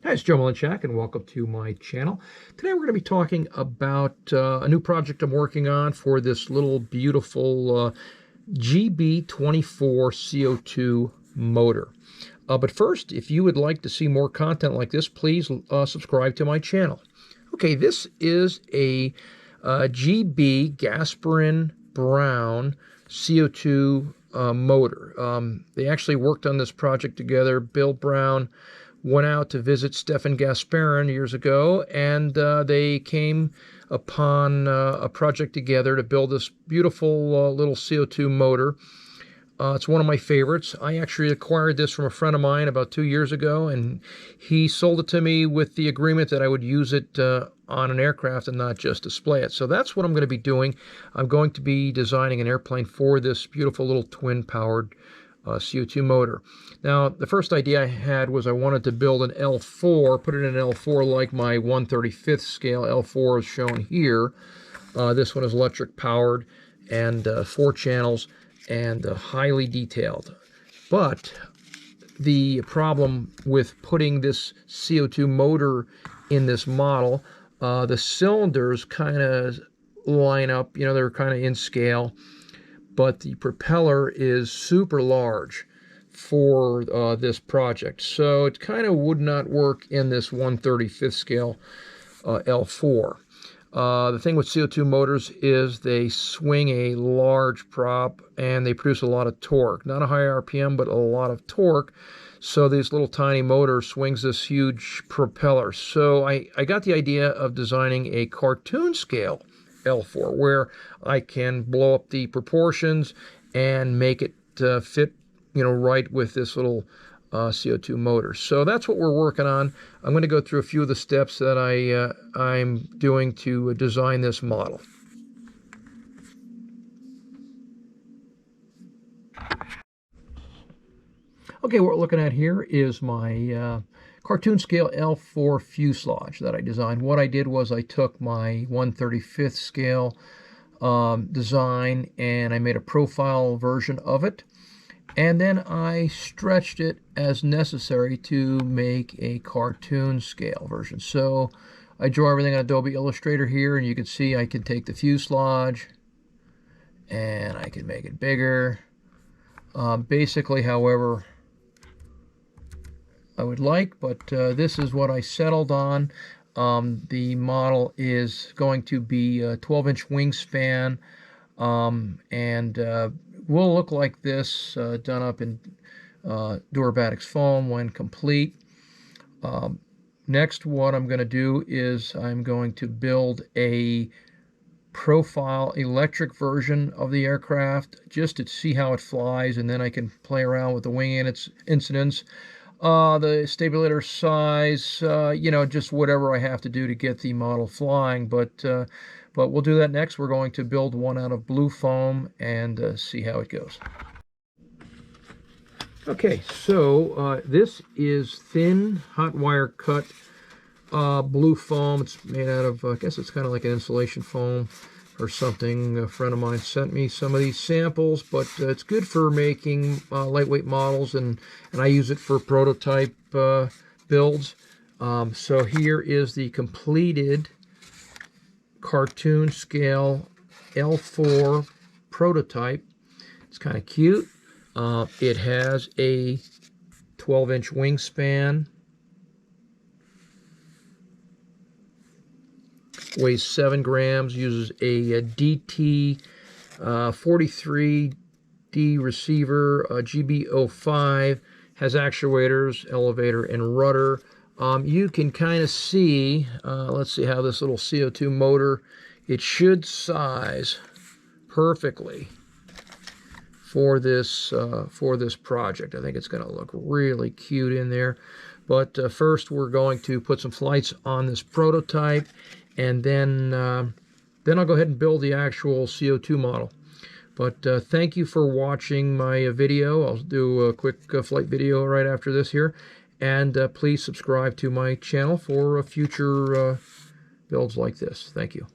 Hi, it's Joe Malinchak, and welcome to my channel. Today we're going to be talking about a new project I'm working on for this little beautiful GB24 CO2 motor. But first, if you would like to see more content like this, please subscribe to my channel. Okay, this is a GB Gasparin Brown CO2 motor. They actually worked on this project together. Bill Brown went out to visit Stefan Gasparin years ago, and they came upon a project together to build this beautiful little CO2 motor. It's one of my favorites. I actually acquired this from a friend of mine about 2 years ago, and he sold it to me with the agreement that I would use it on an aircraft and not just display it. So that's what I'm going to be doing. I'm going to be designing an airplane for this beautiful little twin-powered CO2 motor. Now, the first idea I had was I wanted to build an L4, put it in an L4 like my 1/35th scale L4 is shown here. This one is electric powered and 4 channels and highly detailed. But the problem with putting this CO2 motor in this model, the cylinders kind of line up, they're kind of in scale, but the propeller is super large for this project. So it kind of would not work in this 1/35th scale L4. The thing with CO2 motors is they swing a large prop and they produce a lot of torque. Not a high RPM, but a lot of torque. So this little tiny motor swings this huge propeller. So I got the idea of designing a cartoon scale L4 where I can blow up the proportions and make it fit, right with this little CO2 motor. So that's what we're working on. I'm going to go through a few of the steps that I'm doing to design this model. Okay, what we're looking at here is my cartoon scale L4 fuselage that I designed. What I did was I took my 1/35th scale design and I made a profile version of it. And then I stretched it as necessary to make a cartoon scale version. So I draw everything on Adobe Illustrator here, and you can see I can take the fuselage and I can make it bigger. Basically, however I would like, but this is what I settled on. The model is going to be a 12-inch wingspan, and will look like this, done up in Durabatics foam when complete. Next, what I'm going to do is I'm going to build a profile electric version of the aircraft just to see how it flies, and then I can play around with the wing incidence, the stabilizer size, just whatever I have to do to get the model flying. But we'll do that next. We're going to build one out of blue foam and see how it goes. Okay, so this is thin hot wire cut blue foam. It's made out of, I guess it's kind of like an insulation foam or something. A friend of mine sent me some of these samples, but it's good for making lightweight models, and I use it for prototype builds. So here is the completed cartoon scale L4 prototype. It's kind of cute. It has a 12-inch wingspan, weighs 7 grams, uses a DT 43D receiver, GB05, has actuators, elevator, and rudder. You can kind of see, let's see how this little CO2 motor, it should size perfectly for this project. I think it's going to look really cute in there. But first we're going to put some flights on this prototype, and then I'll go ahead and build the actual CO2 model. But thank you for watching my video. I'll do a quick flight video right after this here. And please subscribe to my channel for future builds like this. Thank you.